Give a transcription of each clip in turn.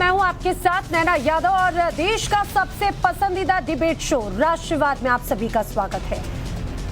मैं हूं आपके साथ नैना यादव और देश का सबसे पसंदीदा डिबेट शो राष्ट्रवाद में आप सभी का स्वागत है।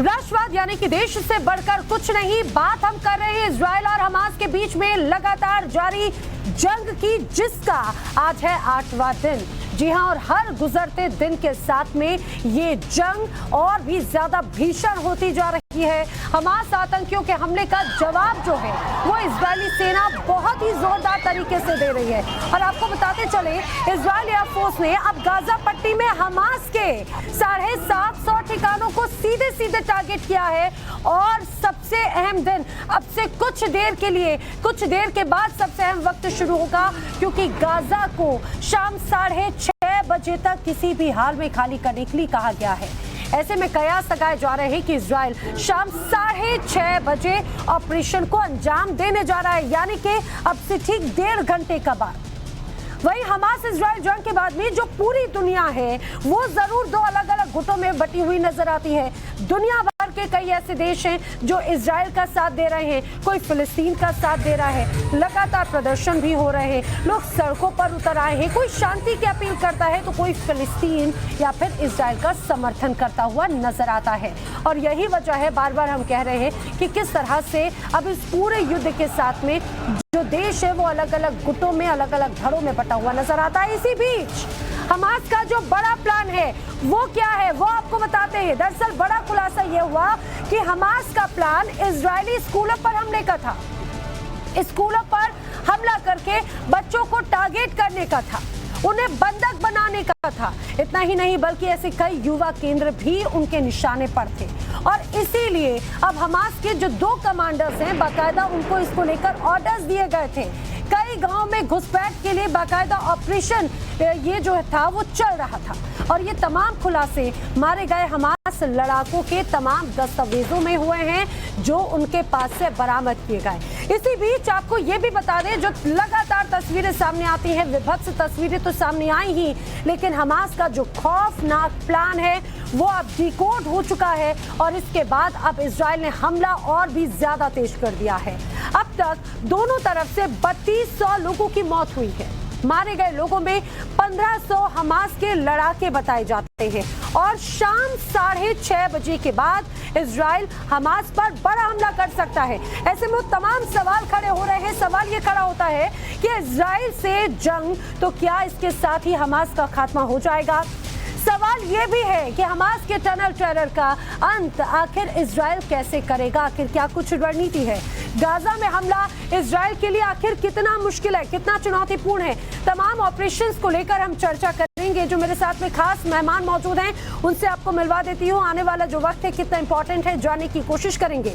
राष्ट्रवाद यानी कि देश से बढ़कर कुछ नहीं। बात हम कर रहे हैं इजराइल और हमास के बीच में लगातार जारी जंग की, जिसका आज है 8वां दिन। जी हां, और हर गुजरते दिन के साथ में ये जंग और भी ज्यादा भीषण होती जा रही है। हमास आतंकियों के हमले का जवाब जो है वो इजरायली सेना बहुत ही जोरदार तरीके से दे रही है। और आपको बताते चले, इजराइल एयरफोर्स ने अब गाजा पट्टी में हमास के 750 ठिकानों को सीधे सीधे टारगेट किया है। और सबसे अहम दिन अब से कुछ देर के बाद सबसे अहम वक्त शुरू होगा, क्योंकि गाजा को शाम 6:30 बजे तक किसी भी हाल में खाली करने के लिए कहा गया है। ऐसे में कयास लगाए जा रहे हैं कि इजराइल शाम 6:30 बजे ऑपरेशन को अंजाम देने जा रहा है, यानी कि अब से ठीक 1.5 घंटे का बाद। वहीं हमास इजराइल जंग के बाद में जो पूरी दुनिया है वो जरूर दो अलग अलग गुटों में बटी हुई नजर आती है। दुनिया भर के कई ऐसे देश हैं जो इजराइल का साथ दे रहे हैं, कोई फिलिस्तीन का साथ दे रहा है। लगातार प्रदर्शन भी हो रहे हैं, लोग सड़कों पर उतर आए हैं। कोई शांति की अपील करता है तो कोई फिलिस्तीन या फिर इजराइल का समर्थन करता हुआ नजर आता है। और यही वजह है, बार बार हम कह रहे हैं कि किस तरह से अब इस पूरे युद्ध के साथ में जो देश है वो अलग अलग गुटों में, अलग अलग धड़ों में बटा हुआ नजर आता है। इसी बीच हमास का जो बड़ा प्लान है वो क्या है, वो आपको बताते हैं। दरअसल बड़ा खुलासा ये हुआ कि हमास का प्लान इजरायली स्कूलों पर हमले का था। स्कूलों पर हमला करके बच्चों को टारगेट करने का था, उन्हें बंधक बनाने का था। इतना ही नहीं बल्कि ऐसे कई युवा केंद्र भी उनके निशाने पर थे। और इसीलिए अब हमास के जो 2 कमांडर्स हैं, बाकायदा उनको इसको लेकर ऑर्डर्स दिए गए थे। कई गांव में घुसपैठ के लिए बाकायदा ऑपरेशन ये जो था वो चल रहा था। और ये तमाम खुलासे मारे गए हमास लड़ाकों के तमाम दस्तावेजों में हुए हैं जो उनके पास से बरामद किए गए। इसी बीच आपको ये भी बता दें, जो लगातार तस्वीरें सामने आती हैं, विभत्स तस्वीरें तो सामने आई ही, लेकिन हमास का जो खौफनाक प्लान है वो अब डिकोड हो चुका है। और इसके बाद अब इजराइल ने हमला और भी ज्यादा तेज कर दिया है। अब तक दोनों तरफ से 3200 लोगों की मौत हुई है। मारे गए लोगों में 1500 हमास के लड़ाके बताए जाते हैं। और शाम 6:30 बजे के बाद इजराइल हमास पर बड़ा हमला कर सकता है। ऐसे में तमाम सवाल खड़े हो रहे हैं। सवाल ये खड़ा होता है कि इजराइल से जंग, तो क्या इसके साथ ही हमास का खात्मा हो जाएगा? सवाल ये भी है कि हमास के टनल टेरर का अंत आखिर इजराइल कैसे करेगा? आखिर क्या कुछ रणनीति है? गाजा में हमला इजराइल के लिए आखिर कितना मुश्किल है, कितना चुनौतीपूर्ण है? तमाम ऑपरेशंस को लेकर हम चर्चा करेंगे। जो मेरे साथ में खास मेहमान मौजूद हैं उनसे आपको मिलवा देती हूँ। आने वाला जो वक्त है कितना इंपॉर्टेंट है जानने की कोशिश करेंगे।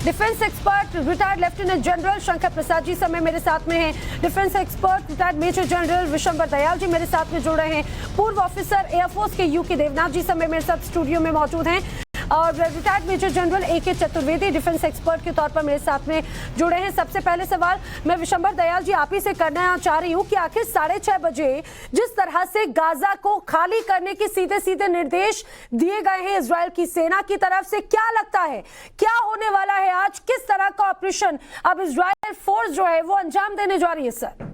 Defence expert retired lieutenant general Shankar Prasad ji समय मेरे साथ में हैं। Defence expert retired major general Vishambar Dayal ji मेरे साथ में जुड़ रहे हैं। पूर्व ऑफिसर एयरफोर्स के यूके देवनाथ जी समय मेरे साथ स्टूडियो में मौजूद हैं। और retired major general AK Chaturvedi defence expert के तौर पर मेरे साथ में जुड़े हैं। सबसे पहले सवाल मैं विशंबर दयाल जी आप ही से करना चाह रही हूँ कि आखिर 6:30 बजे जिस तरह से गाजा को खाली करने के सीधे सीधे निर्देश दिए गए हैं इजराइल की सेना की तरफ से, क्या लगता है क्या होने वाला है आज? किस तरह का ऑपरेशन अब इजराइल फोर्स जो है वो अंजाम देने जा रही है? सर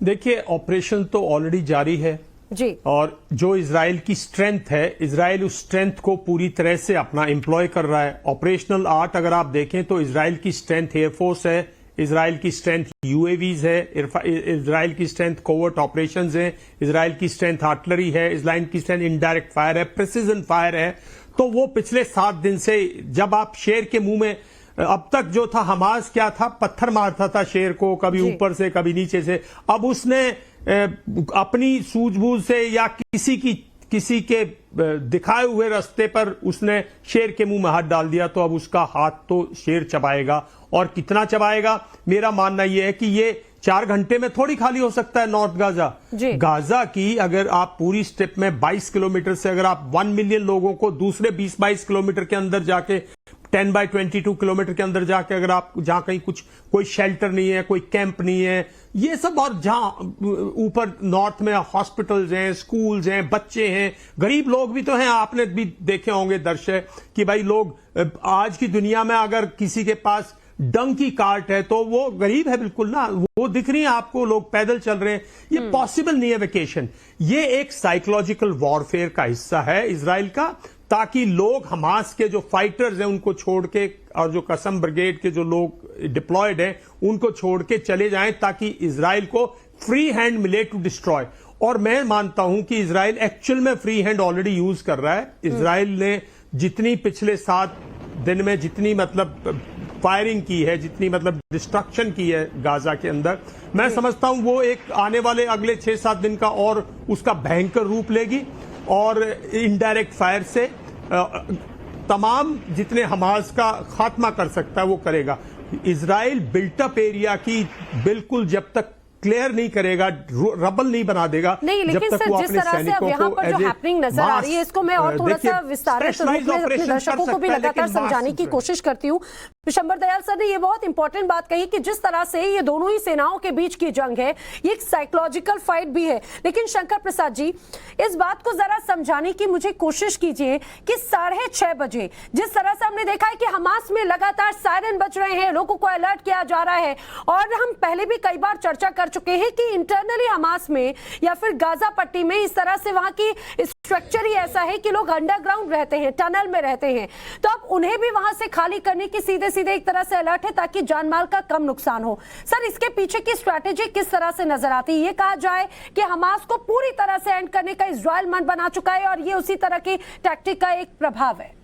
देखिए, ऑपरेशन तो ऑलरेडी जारी है जी। और जो इजराइल की स्ट्रेंथ है, इजराइल उस स्ट्रेंथ को पूरी तरह से अपना एम्प्लॉय कर रहा है। ऑपरेशनल आर्ट अगर आप देखें तो इजराइल की स्ट्रेंथ एयरफोर्स है, इजराइल की स्ट्रेंथ UAVs है, इजराइल की स्ट्रेंथ कोवर्ट ऑपरेशंस है, इजराइल की स्ट्रेंथ आर्टिलरी है, इजराइल की स्ट्रेंथ इनडायरेक्ट फायर है, प्रिसीजन फायर है। तो वो पिछले 7 दिन से, जब आप शेर के मुंह में, अब तक जो था हमास क्या था, पत्थर मारता था शेर को, कभी ऊपर से कभी नीचे से। अब उसने अपनी सूझबूझ से या किसी के दिखाए हुए रास्ते पर उसने शेर के मुंह में हाथ डाल दिया, तो अब उसका हाथ तो शेर चबाएगा। और कितना चबाएगा? मेरा मानना यह है कि ये 4 घंटे में थोड़ी खाली हो सकता है नॉर्थ गाजा। गाजा की अगर आप पूरी स्टेप में 22 किलोमीटर से अगर आप 1 मिलियन लोगों को दूसरे 20-22 किलोमीटर के अंदर जाके 10 बाई 22 किलोमीटर के अंदर जाके अगर आप जहां कहीं कोई शेल्टर नहीं है, कोई कैंप नहीं है, ये सब, और जहां ऊपर नॉर्थ में हॉस्पिटल्स हैं, स्कूल्स हैं, बच्चे हैं, गरीब लोग भी तो हैं। आपने भी देखे होंगे दृश्य कि भाई लोग आज की दुनिया में अगर किसी के पास डंकी कार्ट है, तो वो गरीब है बिल्कुल ना, वो दिख रही है आपको, लोग पैदल चल रहे हैं, ये पॉसिबल नहीं है वेकेशन। ये एक साइकोलॉजिकल वॉरफेयर का हिस्सा है इजराइल का, ताकि लोग हमास के जो फाइटर्स हैं उनको छोड़ के, और जो कसम ब्रिगेड के जो लोग डिप्लॉयड हैं उनको छोड़ के चले जाएं, ताकि इजराइल को फ्री हैंड मिले टू डिस्ट्रॉय। और मैं मानता हूं कि इजराइल एक्चुअल में फ्री हैंड ऑलरेडी यूज कर रहा है। इजराइल ने जितनी पिछले 7 दिन में जितनी मतलब फायरिंग की है, जितनी मतलब डिस्ट्रक्शन की है गाजा के अंदर, मैं समझता हूं वो एक आने वाले अगले 6-7 दिन का और उसका भयंकर रूप लेगी, और इनडायरेक्ट फायर से तमाम जितने हमास का खात्मा कर सकता है वो करेगा। इजराइल बिल्टअप एरिया की बिल्कुल जब तक क्लियर नहीं करेगा, रबल नहीं बना देगा, नहीं, लेकिन जब तक सर वो जिस अपने तरह से अब यहाँ पर जो हैपनिंग नजर आ रही है, इसको मैं और थोड़ा सा विस्तारित रूप में अपने दर्शकों को भी लगातार समझाने की कोशिश करती हूँ। विशंबर दयाल सर ने ये बहुत इंपॉर्टेंट बात कही कि जिस तरह से ये दोनों ही सेनाओं के बीच की जंग है, ये एक साइकोलॉजिकल फाइट भी है। लेकिन शंकर प्रसाद जी, इस बात को जरा समझाने की मुझे कोशिश कीजिए कि 6:30 बजे जिस तरह से हमने देखा है कि हमास में लगातार सायरन बज रहे हैं, लोगों को अलर्ट किया जा रहा है, और हम पहले भी कई बार चर्चा कर चुके हैं कि इंटरनली हमास में या फिर गाजा पट्टी में इस तरह से वहां की स्ट्रक्चर ही ऐसा है कि लोग अंडरग्राउंड रहते हैं, टनल में रहते हैं, तो अब उन्हें भी वहां से खाली करने की सीधे एक तरह से अलर्ट है ताकि जानमाल का कम नुकसान हो। सर, इसके पीछे की स्ट्रैटेजी किस तरह से नजर आती है? ये कहा जाए कि हमास को पूरी तरह से एंड करने का इजराइल मन बना चुका है और ये उसी तरह की टैक्टिक का एक प्रभाव है।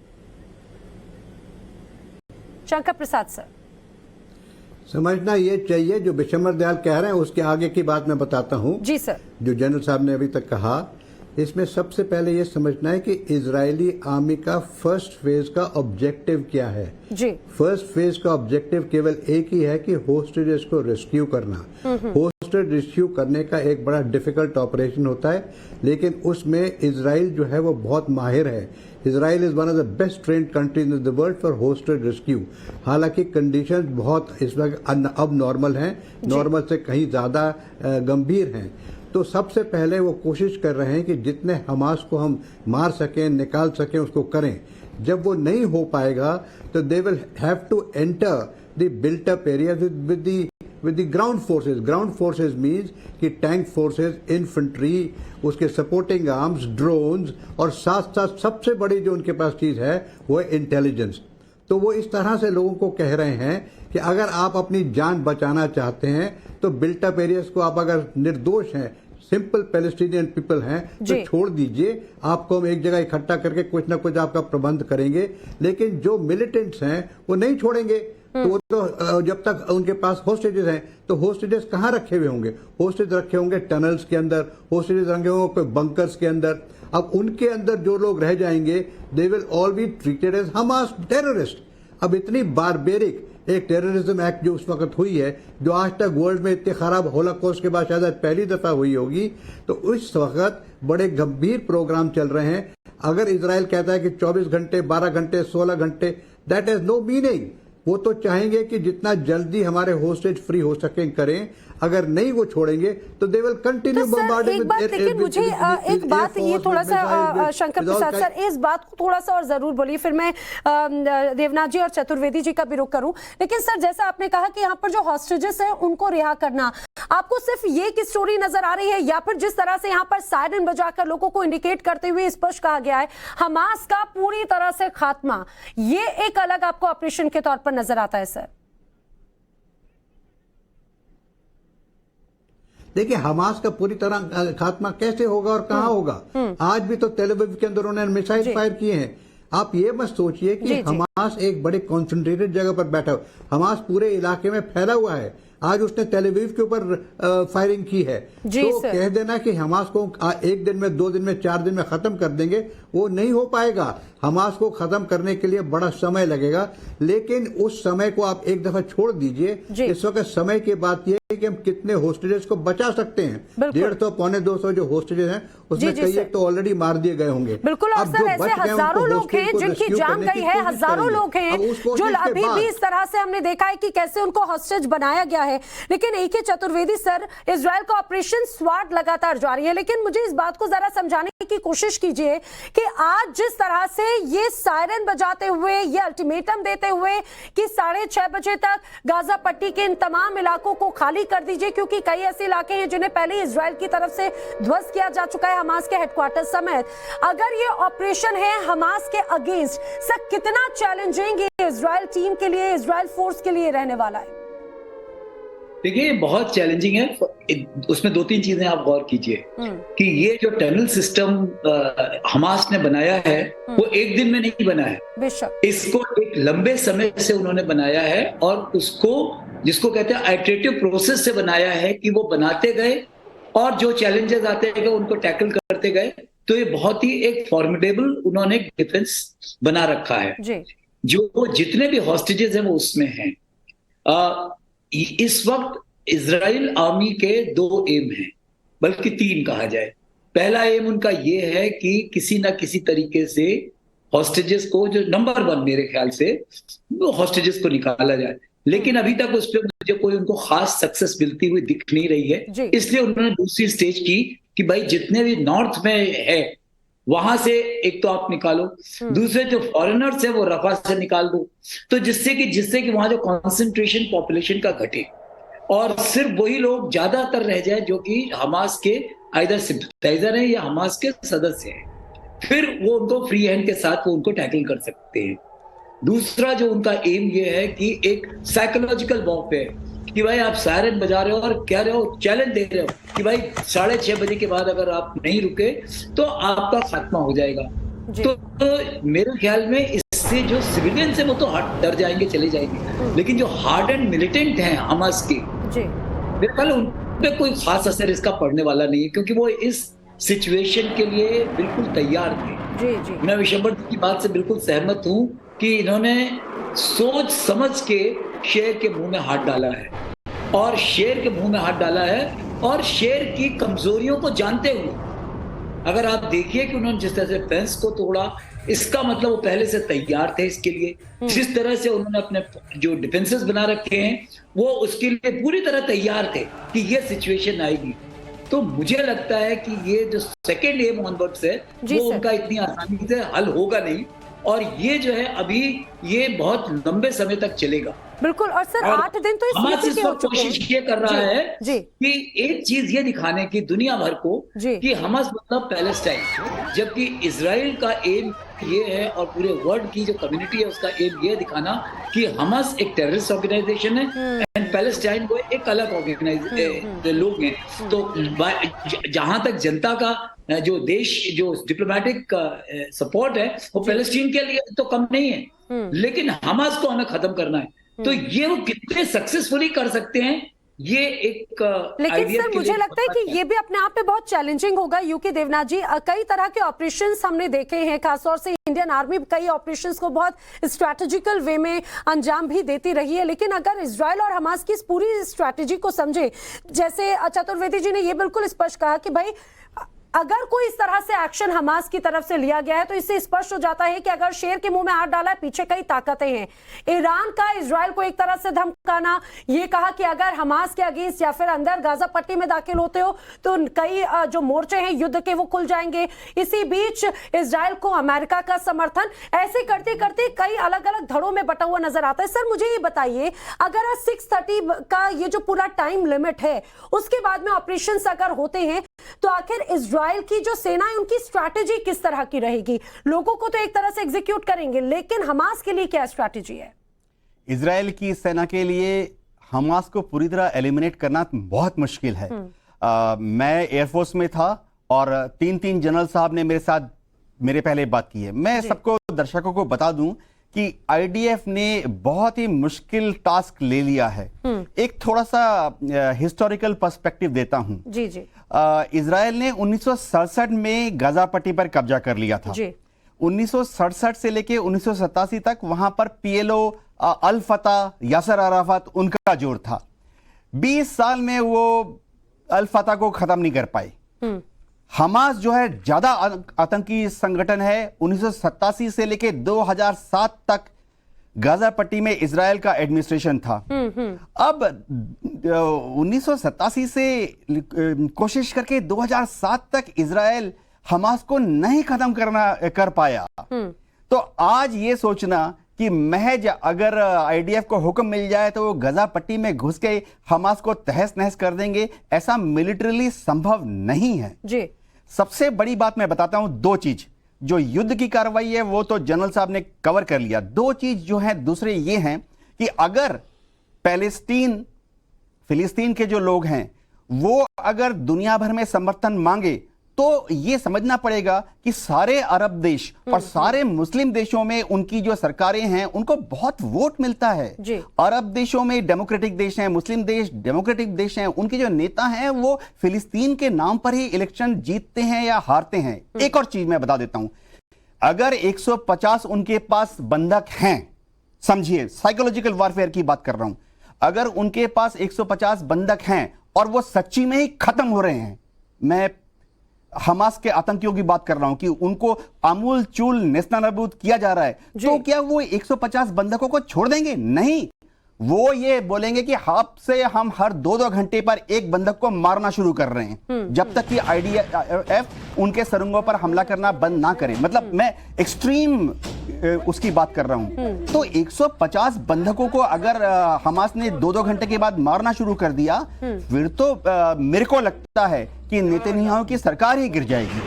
शंकर प्रसाद सर, समझना ये चाहिए जो विशंबर दयाल कह रहे हैं उसके आगे की बात मैं बताता हूं। जी सर। जो जनरल साहब ने अभी तक कहा, इसमें सबसे पहले ये समझना है कि इजरायली आर्मी का फर्स्ट फेज का ऑब्जेक्टिव क्या है। जी। फर्स्ट फेज का ऑब्जेक्टिव केवल एक ही है कि होस्टेजेस को रेस्क्यू करना। होस्टेज रेस्क्यू करने का एक बड़ा डिफिकल्ट ऑपरेशन होता है, लेकिन उसमें इजराइल जो है वो बहुत माहिर है। Israel is one of the best trained countries in the world for hostage rescue. हालांकि कंडीशंस बहुत इस वक्त अब नॉर्मल हैं, नॉर्मल से कहीं ज्यादा गंभीर हैं। तो सबसे पहले वो कोशिश कर रहे हैं कि जितने हमास को हम मार सकें, निकाल सकें, उसको करें। जब वो नहीं हो पाएगा तो they will have to enter the built up area with the ground forces. Ground forces means कि टैंक फोर्सेस, इन्फेंट्री, उसके सपोर्टिंग आर्म्स, ड्रोन्स, और साथ साथ सबसे बड़ी जो उनके पास चीज है वो है इंटेलिजेंस। तो वो इस तरह से लोगों को कह रहे हैं कि अगर आप अपनी जान बचाना चाहते हैं तो बिल्ट अप एरियाज को आप अगर निर्दोष हैं, सिंपल पैलेस्टीनियन पीपल हैं, तो छोड़ दीजिए। आपको हम एक जगह इकट्ठा करके कुछ ना कुछ आपका प्रबंध करेंगे, लेकिन जो मिलिटेंट्स हैं वो नहीं छोड़ेंगे। तो जब तक उनके पास होस्टेजेस हैं, तो होस्टेजेस कहाँ रखे हुए होंगे? होस्टेज रखे होंगे टनल्स के अंदर, होस्टेजेस रखे होंगे कोई बंकर्स के अंदर। अब उनके अंदर जो लोग रह जाएंगे, they will all be treated as Hamas terrorist. अब इतनी बारबेरिक एक टेररिज्म एक्ट जो उस वक्त हुई है, जो आज तक वर्ल्ड में इतने खराब होलोकॉस्ट के बाद शायद पहली दफा हुई होगी, तो उस वक्त बड़े गंभीर प्रोग्राम चल रहे हैं। अगर इजराइल कहता है कि 24 घंटे, 12 घंटे, 16 घंटे, दैट इज नो मीनिंग। वो तो चाहेंगे कि जितना जल्दी हमारे होस्टेज फ्री हो सकें करें। अगर नहीं वो छोड़ेंगे तो दे विल कंटिन्यू बम्बार्डिंग। एक बात, लेकिन मुझे एक बात ये थोड़ा सा शंकर प्रसाद सर, इस बात को थोड़ा सा और जरूर बोलिए, फिर मैं देवनाथ जी और चतुर्वेदी जी का भी रुख करूं। लेकिन सर, जैसा आपने कहा कि यहाँ पर जो हॉस्टेजेस हैं उनको रिहा करना, आपको सिर्फ ये की स्टोरी नजर आ रही है, या फिर जिस तरह से यहाँ पर सायरन बजाकर लोगों को इंडिकेट करते हुए स्पष्ट कहा गया है हमास का पूरी तरह से खात्मा, ये एक अलग आपको ऑपरेशन के तौर पर नजर आता है? सर देखिए, हमास का पूरी तरह खात्मा कैसे होगा और कहां होगा? आज भी तो तेल अवीव के अंदर उन्होंने मिसाइल फायर किए हैं। आप ये मत सोचिए कि हमास एक बड़े कॉन्सेंट्रेटेड जगह पर बैठा हुआ, हमास पूरे इलाके में फैला हुआ है। आज उसने तेल अवीव के ऊपर फायरिंग की है। तो कह देना कि हमास को एक दिन में, 2 दिन में, 4 दिन में खत्म कर देंगे, वो नहीं हो पाएगा। हमास को खत्म करने के लिए बड़ा समय लगेगा, लेकिन उस समय को आप एक दफा छोड़ दीजिए। इस वक्त समय की बात यह है कि हम कितने होस्टेजेस को बचा सकते हैं। 150, 250 जो होस्टेजेस हैं उसमें कई एक तो ऑलरेडी मार दिए गए होंगे। बिल्कुल। और सर, ऐसे हजारों लोग हैं जिनकी जान गई है, हजारों लोग हैं जो अभी भी इस तरह से हमने देखा है कि कैसे उनको हॉस्टेज बनाया गया है। लेकिन एक ही चतुर्वेदी सर, इजराइल का ऑपरेशन स्वाट लगातार जारी है, लेकिन मुझे इस बात को जरा समझाने की कोशिश कीजिए कि आज जिस तरह से ये सायरन बजाते हुए, ये अल्टीमेटम देते हुए कि 6:30 बजे तक गाजा पट्टी के इन तमाम इलाकों को खाली कर दीजिए, क्योंकि कई ऐसे इलाके हैं जिन्हें पहले इजराइल की तरफ से ध्वस्त किया जा चुका है, हमास के हेडक्वार्टर समेत। अगर ये ऑपरेशन है हमास के अगेंस्ट, सर कितना चैलेंजिंग इजराइल टीम के लिए, इजराइल फोर्स के लिए रहने वाला है? देखिए बहुत चैलेंजिंग है। उसमें 2-3 चीजें आप गौर कीजिए कि ये जो टनल सिस्टम हमास ने बनाया है वो एक दिन में नहीं बना है, बेशक इसको एक लंबे समय से उन्होंने बनाया है और उसको जिसको कहते हैं आइटरेटिव प्रोसेस से बनाया है कि वो बनाते गए और जो चैलेंजेस आते गए उनको टैकल करते गए। तो ये बहुत ही एक फॉर्मिडेबल उन्होंने डिफेंस बना रखा है जी। जो जितने भी हॉस्टेजेस हैं वो उसमें हैं। इस वक्त इजराइल आर्मी के 2 एम हैं, बल्कि 3 कहा जाए। पहला एम उनका ये है कि किसी ना किसी तरीके से हॉस्टेजेस को, जो नंबर 1 मेरे ख्याल से, वो हॉस्टेजेस को निकाला जाए, लेकिन अभी तक उस पर मुझे कोई उनको खास सक्सेस मिलती हुई दिख नहीं रही है। इसलिए उन्होंने दूसरी स्टेज की कि भाई जितने भी नॉर्थ में है वहां से एक तो आप निकालो, दूसरे जो फॉरेनर्स है वो रफा से निकाल दो, तो जिससे कि वहां जो कॉन्सेंट्रेशन पॉपुलेशन का घटे और सिर्फ वही लोग ज्यादातर रह जाए जो कि हमास के आइदर सिंपैथाइजर हैं या हमास के सदस्य हैं, फिर वो उनको फ्री हैंड के साथ वो उनको टैकल कर सकते हैं। दूसरा जो उनका एम ये है कि एक साइकोलॉजिकल वॉरफेयर, कि भाई आप सायरन बजा रहे हो और कह रहे हो, चैलेंज दे रहे हो कि भाई 6:30 बजे के बाद अगर आप नहीं रुके तो आपका खात्मा हो जाएगा। तो मेरे ख्याल में इससे जो सिविलियंस है वो तो डर जाएंगे, चले जाएंगे, लेकिन जो हार्ड एंड मिलिटेंट हैं हमास के, मेरे ख्याल उन पे कोई खास असर इसका पड़ने वाला नहीं है, क्योंकि वो इस सिचुएशन के लिए बिल्कुल तैयार थे। मैं विशंबर की बात से बिल्कुल सहमत हूँ कि इन्होंने सोच समझ के शेर के मुंह में हाथ डाला है और शेर के मुंह में हाथ डाला है और शेर की कमजोरियों को जानते हुए। अगर आप देखिए कि उन्होंने जिस तरह से फेंस को तोड़ा, इसका मतलब वो पहले से तैयार थे इसके लिए। जिस तरह से उन्होंने अपने जो डिफेंसेस बना रखे हैं वो उसके लिए पूरी तरह तैयार थे कि ये सिचुएशन आएगी। तो मुझे लगता है कि ये जो सेकेंड एम ऑनवर्ड्स है वो उनका इतनी आसानी से हल होगा नहीं, और ये जो है अभी ये बहुत लंबे समय तक चलेगा। बिल्कुल। और सर 8 दिन तो इस वक्त कोशिश ये कर रहा है कि एक चीज ये दिखाने की दुनिया भर को कि हमास मतलब पैलेस्टाइन, जबकि इजराइल का एम ये है और पूरे वर्ल्ड की जो कम्युनिटी है उसका एम ये दिखाना कि हमास एक टेररिस्ट ऑर्गेनाइजेशन है एंड पैलेस्टाइन वो एक अलग लोग हैं। तो जहां तक जनता का जो देश जो डिप्लोमेटिक सपोर्ट है वो पैलेस्टीन के लिए तो कम नहीं है, लेकिन हमास को हमें खत्म करना है। तो ये वो कितने सक्सेसफुली कर सकते हैं ये एक लेकिन सर मुझे लगता है कि ये भी अपने आप में बहुत चैलेंजिंग होगा। यूके देवनाथ जी, कई तरह के ऑपरेशंस हमने देखे हैं, खासतौर से इंडियन आर्मी कई ऑपरेशंस को बहुत स्ट्रैटेजिकल वे में अंजाम भी देती रही है, लेकिन अगर इजराइल और हमास की इस पूरी स्ट्रैटेजी को समझे, जैसे चतुर्वेदी जी ने ये बिल्कुल स्पष्ट कहा कि भाई अगर कोई इस तरह से एक्शन हमास की तरफ से लिया गया है तो इससे स्पष्ट हो जाता है कि अगर शेर के मुंह में हाथ डाला है, पीछे कई ताकतें हैं। ईरान का इजराइल को एक तरह से धमकाना, ये कहा कि अगर हमास के अगेंस्ट या फिर अंदर गाजा पट्टी में दाखिल होते हो तो कई जो मोर्चे हैं युद्ध के वो खुल जाएंगे। इसी बीच इजराइल को अमेरिका का समर्थन, ऐसे करते करते कई अलग अलग धड़ों में बटा हुआ नजर आता है। सर मुझे ये बताइए, अगर 6:30 का ये जो पूरा टाइम लिमिट है उसके बाद में ऑपरेशन अगर होते हैं तो आखिर इजराइल की जो सेना है उनकी स्ट्रैटेजी किस तरह की रहेगी? लोगों को तो एक तरह से एग्जीक्यूट करेंगे, लेकिन हमास के लिए क्या स्ट्रैटेजी है? इजराइल की सेना के लिए हमास को पूरी तरह एलिमिनेट करना बहुत मुश्किल है। मैं एयरफोर्स में था और 3 जनरल साहब ने मेरे पहले बात की है। मैं सबको दर्शकों को बता दूं कि आईडीएफ ने बहुत ही मुश्किल टास्क ले लिया है। एक थोड़ा सा हिस्टोरिकल पर्सपेक्टिव देता हूं। जी। इजराइल ने 1967 में गाजा पट्टी पर कब्जा कर लिया था। 1967 से लेके 1987 तक वहां पर पीएलओ, अल फतह, यासर अराफत उनका जोर था। 20 साल में वो अल फतह को खत्म नहीं कर पाए। हमास जो है ज्यादा आतंकी संगठन है। 1987 से लेके 2007 तक गाजा पट्टी में इजराइल का एडमिनिस्ट्रेशन था। अब 1987 से कोशिश करके 2007 तक इजराइल हमास को नहीं खत्म कर पाया। तो आज ये सोचना कि महज अगर आईडीएफ को हुक्म मिल जाए तो वो गजा पट्टी में घुस के हमास को तहस नहस कर देंगे, ऐसा मिलिटरीली संभव नहीं है जी। सबसे बड़ी बात मैं बताता हूं, दो चीज, जो युद्ध की कार्रवाई है वो तो जनरल साहब ने कवर कर लिया, दो चीज जो है दूसरे ये हैं कि अगर फिलिस्तीन के जो लोग हैं वो अगर दुनिया भर में समर्थन मांगे तो ये समझना पड़ेगा कि सारे अरब देश और सारे मुस्लिम देशों में उनकी जो सरकारें हैं उनको बहुत वोट मिलता है जी। अरब देशों में डेमोक्रेटिक देश हैं, मुस्लिम देश डेमोक्रेटिक देश हैं, उनके जो नेता हैं वो फिलिस्तीन के नाम पर ही इलेक्शन जीतते हैं या हारते हैं। एक और चीज मैं बता देता हूं, अगर 150 उनके पास बंधक हैं, समझिए साइकोलॉजिकल वॉरफेयर की बात कर रहा हूं, अगर उनके पास 150 बंधक हैं और वो सच्ची में ही खत्म हो रहे हैं, मैं हमास के आतंकियों की बात कर रहा हूं कि उनको आमूल चूल नेस्तनाबूद किया जा रहा है, तो क्या वो 150 बंधकों को छोड़ देंगे? नहीं, वो ये बोलेंगे कि आपसे हम हर 2-2 घंटे पर एक बंधक को मारना शुरू कर रहे हैं जब तक कि आईडीएफ उनके सुरंगों पर हमला करना बंद ना करे। मतलब मैं एक्सट्रीम उसकी बात कर रहा हूं। तो 150 बंधकों को अगर हमास ने 2-2 घंटे के बाद मारना शुरू कर दिया, फिर तो मेरे को लगता है कि नेतन्याहू की सरकार ही गिर जाएगी।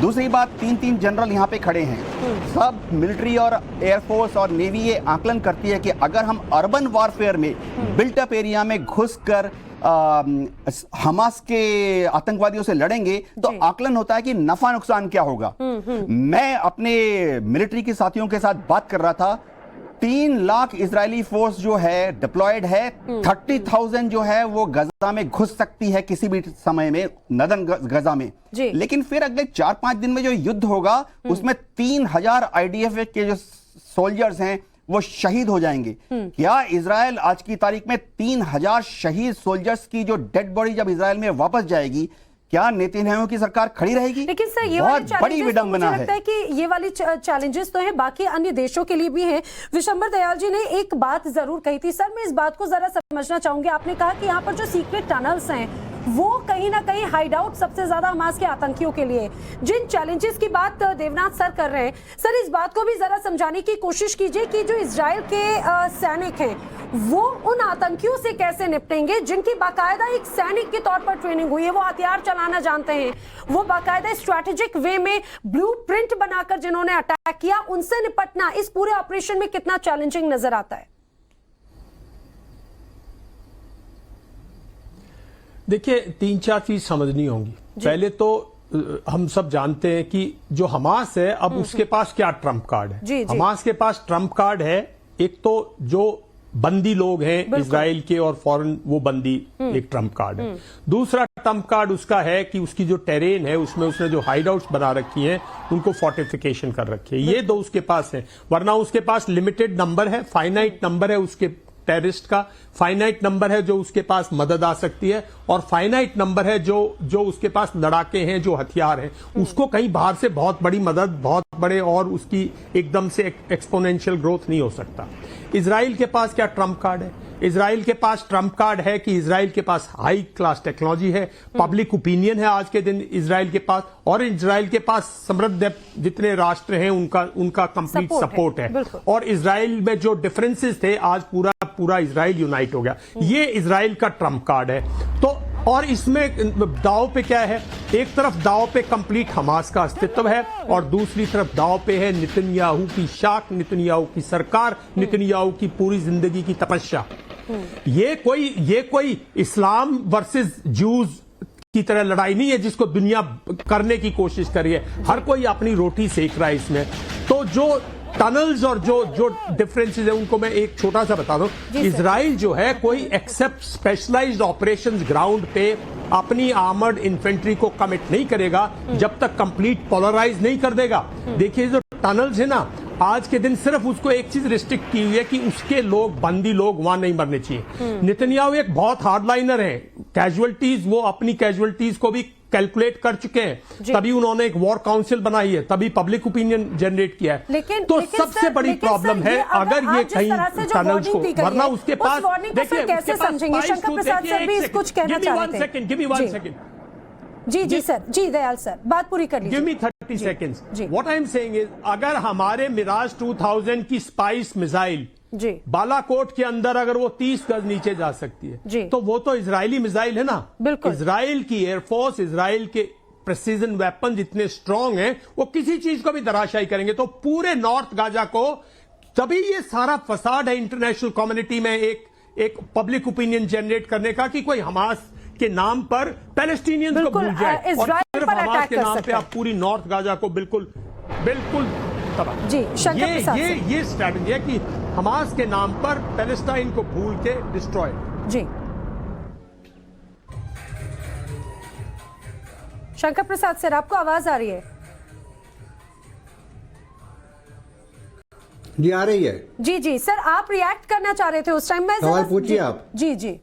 दूसरी बात, 3 जनरल यहां पे खड़े हैं, सब मिलिट्री और एयरफोर्स और नेवी ये आकलन करती है कि अगर हम अर्बन वॉरफेयर में बिल्ट अप एरिया में घुसकर हमास के आतंकवादियों से लड़ेंगे तो आकलन होता है कि नफा नुकसान क्या होगा। मैं अपने मिलिट्री के साथियों के साथ बात कर रहा था, 3 लाख इजरायली फोर्स जो है डिप्लॉयड है, 30,000 जो है वो गजा में घुस सकती है किसी भी समय में, नदन गजा में। लेकिन फिर अगले 4-5 दिन में जो युद्ध होगा उसमें 3,000 आईडीएफ के जो सोल्जर्स हैं वो शहीद हो जाएंगे। क्या इजराइल आज की तारीख में 3,000 शहीद सोल्जर्स की जो डेड बॉडी जब इजराइल में वापस जाएगी, क्या नेतन्याहू की सरकार खड़ी रहेगी? लेकिन सर ये बहुत बड़ी विडंबना लगता है कि ये वाली चैलेंजेस तो हैं, बाकी अन्य देशों के लिए भी हैं। विशंबर दयाल जी ने एक बात जरूर कही थी, सर मैं इस बात को जरा समझना चाहूंगी। आपने कहा कि यहाँ पर जो सीक्रेट टनल्स हैं वो कहीं ना कहीं हाइड आउट सबसे ज्यादा हमास के आतंकियों के लिए, जिन चैलेंजेस की बात देवनाथ सर कर रहे हैं, सर इस बात को भी जरा समझाने की कोशिश कीजिए कि जो इजराइल के सैनिक हैं वो उन आतंकियों से कैसे निपटेंगे जिनकी बाकायदा एक सैनिक के तौर पर ट्रेनिंग हुई है, वो हथियार चलाना जानते हैं, वो बाकायदा स्ट्रैटेजिक वे में ब्लूप्रिंट बनाकर जिन्होंने अटैक किया, उनसे निपटना इस पूरे ऑपरेशन में कितना चैलेंजिंग नजर आता है? देखिए, 3-4 चीज समझनी होंगी। पहले तो हम सब जानते हैं कि जो हमास है अब उसके पास क्या ट्रम्प कार्ड है। हमास के पास ट्रम्प कार्ड है, एक तो जो बंदी लोग हैं इजराइल के और फॉरेन, वो बंदी एक ट्रम्प कार्ड है। दूसरा ट्रम्प कार्ड उसका है कि उसकी जो टेरेन है उसमें उसने जो हाइड आउट्स बना रखी हैं उनको फोर्टिफिकेशन कर रखी है, ये दो उसके पास है। वरना उसके पास लिमिटेड नंबर है, फाइनाइट नंबर है उसके टेररिस्ट का, फाइनाइट नंबर है जो उसके पास मदद आ सकती है, और फाइनाइट नंबर है जो उसके पास लड़ाके हैं, जो हथियार हैं। उसको कहीं बाहर से बहुत बड़ी मदद, बहुत बड़े और उसकी एकदम से एक्सपोनेंशियल ग्रोथ नहीं हो सकता। इजराइल के पास क्या ट्रम्प कार्ड है? इजराइल के पास ट्रम्प कार्ड है कि इजराइल के पास हाई क्लास टेक्नोलॉजी है, पब्लिक ओपिनियन है आज के दिन इजराइल के पास, और इजराइल के पास समृद्ध जितने राष्ट्र हैं उनका कंप्लीट सपोर्ट है। और इजराइल में जो डिफरेंसेस थे, आज पूरा इजराइल यूनाइट हो गया। ये इजराइल का ट्रम्प कार्ड है। तो और इसमें दाव पे क्या है? एक तरफ दाव पे कंप्लीट हमास का अस्तित्व है और दूसरी तरफ दाव पे है नेतन्याहू की शाख, नेतन्याहू की सरकार, नेतन्याहू की पूरी जिंदगी की तपस्या। ये कोई इस्लाम वर्सेस जूज की तरह लड़ाई नहीं है जिसको दुनिया करने की कोशिश कर रही है। हर कोई अपनी रोटी सेक रहा है इसमें। तो जो टनल्स और जो डिफरेंसेस है उनको मैं एक छोटा सा बता दूं। इजराइल जो है कोई एक्सेप्ट स्पेशलाइज्ड ऑपरेशंस ग्राउंड पे अपनी आर्मर्ड इन्फेंट्री को कमिट नहीं करेगा जब तक कंप्लीट पोलराइज नहीं कर देगा। देखिए जो टनल्स है ना, आज के दिन सिर्फ उसको एक चीज रिस्ट्रिक्ट की हुई है कि उसके लोग, बंदी लोग वहां नहीं मरने चाहिए। नेतन्याहू एक बहुत हार्डलाइनर है, कैजुअलिटीज, वो अपनी कैजुअलिटीज को भी कैलकुलेट कर चुके हैं, तभी उन्होंने एक वॉर काउंसिल बनाई है, तभी पब्लिक ओपिनियन जनरेट किया है। लेकिन सबसे बड़ी प्रॉब्लम है अगर ये कहीं टनल्स को, वरना उसके पास देखिए कैसे समझेंगे? शंकर प्रसाद सर भी कुछ कहना चाहते हैं। Give me one second. जी सर, जी दयाल सर, बात पूरी कर लीजिए। Give me 30 seconds. जी। What I am saying is, अगर हमारे मिराज 2000 की स्पाइस मिसाइल जी बालाकोट के अंदर अगर वो 30 गज नीचे जा सकती है, जी। तो वो तो इजरायली मिसाइल है ना। बिल्कुल। इजराइल की एयरफोर्स, इजराइल के प्रेसिजन वेपन जितने स्ट्रांग हैं, वो किसी चीज को भी धराशायी करेंगे। तो पूरे नॉर्थ गाजा को, तभी ये सारा फसाड है इंटरनेशनल कम्युनिटी में एक पब्लिक ओपिनियन जनरेट करने का कि कोई हमास के नाम पर पैलेस्टीनियंस को बिल्कुल, भूल जाए और इजराइल सिर्फ पर हमास अटैक के कर नाम पे सकता है। आप पूरी नॉर्थ गाजा को बिल्कुल तबाह। जी, शंकर प्रसाद सिंह। ये स्ट्रैटेजी है कि हमास के नाम पर पैलेस्टाइन को भूल के डिस्ट्रॉय। जी शंकर प्रसाद सर, आपको आवाज आ रही है? जी आ रही है। जी जी सर, आप रिएक्ट करना चाह रहे थे उस टाइम में। सवाल पूछिए आप। जी जी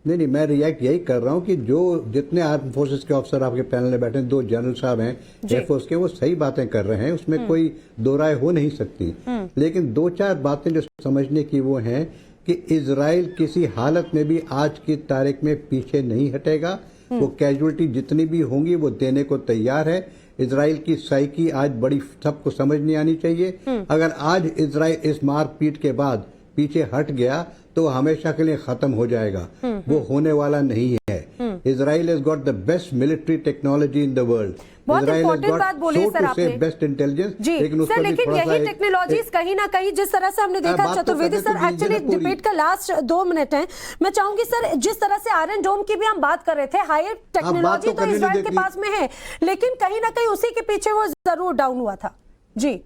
नहीं, मैं रिएक्ट यही कर रहा हूं कि जो जितने आर्म फोर्सेस के ऑफिसर आपके पैनल में बैठे हैं, 2 जनरल साहब हैं एयरफोर्स के, वो सही बातें कर रहे हैं, उसमें कोई दो राय हो नहीं सकती। लेकिन 2-4 बातें जो समझने की वो हैं कि इजराइल किसी हालत में भी आज की तारीख में पीछे नहीं हटेगा। वो कैजुअलिटी जितनी भी होंगी वो देने को तैयार है। इजराइल की साइकी आज बड़ी सबको समझ नहीं आनी चाहिए। अगर आज इजराइल इस मारपीट के बाद पीछे हट गया तो हमेशा के लिए खत्म हो जाएगा। वो होने वाला नहीं है। Israel has got the best military technology in the world. बहुत इंपॉर्टेंट बात बोली है सर आपने। Best intelligence. जी सर, लेकिन यही टेक्नोलॉजीज कहीं ना कहीं जिस तरह से हमने देखा, चतुर्वेदी सर, एक्चुअली डिबेट का लास्ट 2 मिनट है, मैं चाहूंगी सर, जिस तरह से आयरन डोम की भी हम बात कर रहे थे, हायर टेक्नोलॉजी तो इजराइल के पास में है, लेकिन कहीं ना कहीं उसी के पीछे वो जरूर डाउन हुआ था। जी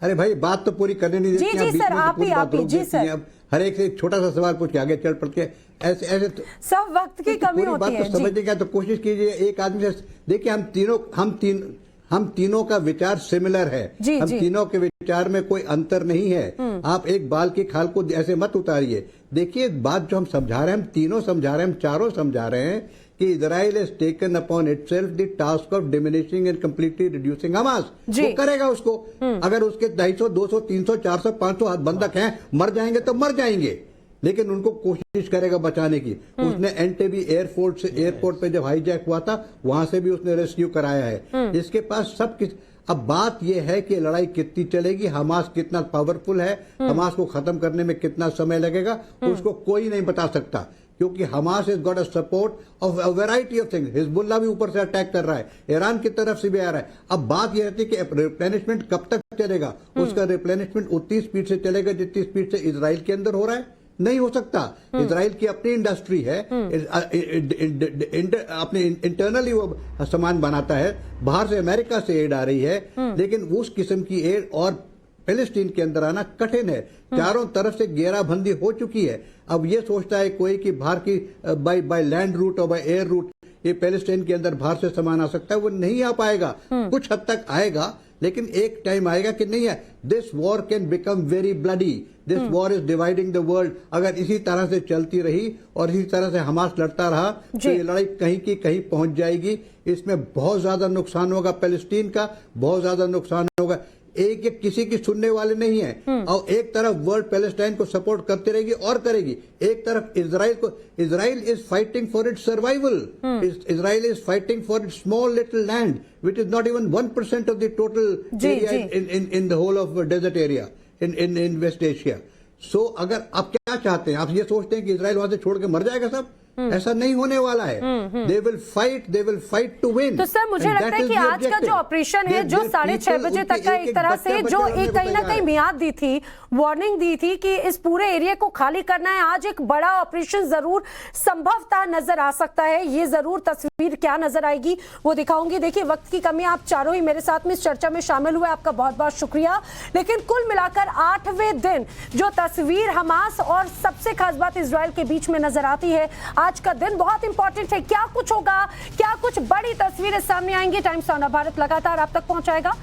अरे भाई, बात तो पूरी करने नहीं देती। जी सर, आप ही जी सर। अब हर एक से एक छोटा सा सवाल पूछ के आगे चल पड़ के ऐसे तो सब वक्त की कमी होती बात है। तो समझने का तो कोशिश कीजिए। एक आदमी से देखिए, हम तीनों का विचार सिमिलर है। हम तीनों के विचार में कोई अंतर नहीं है। आप एक बाल की खाल को ऐसे मत उतारिए। देखिए, बात जो हम समझा रहे हैं, हम तीनों समझा रहे हैं, हम चारों समझा रहे हैं कि Israel has taken upon itself the task of diminishing and completely reducing Hamas. वो करेगा उसको। अगर उसके 250, 200, 300, 400, 500 बंधक हैं, मर जाएंगे तो मर जाएंगे, लेकिन उनको कोशिश करेगा बचाने की। उसने एंटेबी एयरपोर्ट पे जब हाईजैक हुआ था, वहां से भी उसने रेस्क्यू कराया है। इसके पास सब किस। अब बात यह है कि लड़ाई कितनी चलेगी, हमास कितना पावरफुल है, हमास को खत्म करने में कितना समय लगेगा, उसको कोई नहीं बता सकता, क्योंकि Hamas is got a support of a variety of things. Hezbollah भी ऊपर से अटैक कर रहा है, ईरान की तरफ से भी आ रहा है। अब बात यह रहती है कि रिप्लेनिशमेंट कब तक चलेगा। उसका रिप्लेनिशमेंट उतनी स्पीड से चलेगा जितनी स्पीड से इजराइल के अंदर हो रहा है। नहीं हो सकता। इजराइल की अपनी इंडस्ट्री है, अपने इंटरनली वो सामान बनाता है, बाहर से अमेरिका से एड आ रही है, लेकिन उस किस्म की एड और पैलेस्टीन के अंदर आना कठिन है। चारों तरफ से घेराबंदी हो चुकी है। अब ये सोचता है कोई कि बाहर की बाय लैंड रूट और बाय एयर रूट ये पैलेस्टीन के अंदर बाहर से सामान आ सकता है, वो नहीं आ पाएगा। कुछ हद तक आएगा, लेकिन एक टाइम आएगा कि नहीं है। This war can become very bloody. This war is dividing the world. अगर इसी तरह से चलती रही और इसी तरह से हमास लड़ता रहा तो ये लड़ाई कहीं की कहीं पहुंच जाएगी। इसमें बहुत ज्यादा नुकसान होगा पैलेस्टीन का, बहुत ज्यादा नुकसान होगा। एक किसी की सुनने वाले नहीं है। और एक तरफ वर्ल्ड पैलेस्टाइन को सपोर्ट करती रहेगी और करेगी, एक तरफ Israel is fighting for its survival. Israel is fighting for its small little land which is not even 1% of the total area in the whole of desert area in west Asia. So अगर आप क्या चाहते हैं, आप ये सोचते हैं कि इजराइल वहां से छोड़ के मर जाएगा सब? ऐसा नहीं होने वाला है। They will fight to win. तो सर, मुझे लगता है कि आज का जो ऑपरेशन है, जो 6:30 बजे तक का, एक तरह से जो एक कहीं ना कहीं मियाद दी थी, वार्निंग दी थी कि इस पूरे एरिया को खाली करना है, आज एक बड़ा ऑपरेशन जरूर संभवतः नजर आ सकता है। ये जरूर तस्वीर क्या नजर आएगी वो दिखाऊंगी। देखिए, वक्त की कमी, आप चारों ही मेरे साथ में इस चर्चा में शामिल हुए, आपका बहुत बहुत शुक्रिया। लेकिन कुल मिलाकर 8वें दिन जो तस्वीर हमास और सबसे खास बात इजराइल के बीच में नजर आती है, आज का दिन बहुत इंपॉर्टेंट है। क्या कुछ होगा, क्या कुछ बड़ी तस्वीरें सामने आएंगी, टाइम्स ऑफ भारत लगातार आप तक पहुंचाएगा।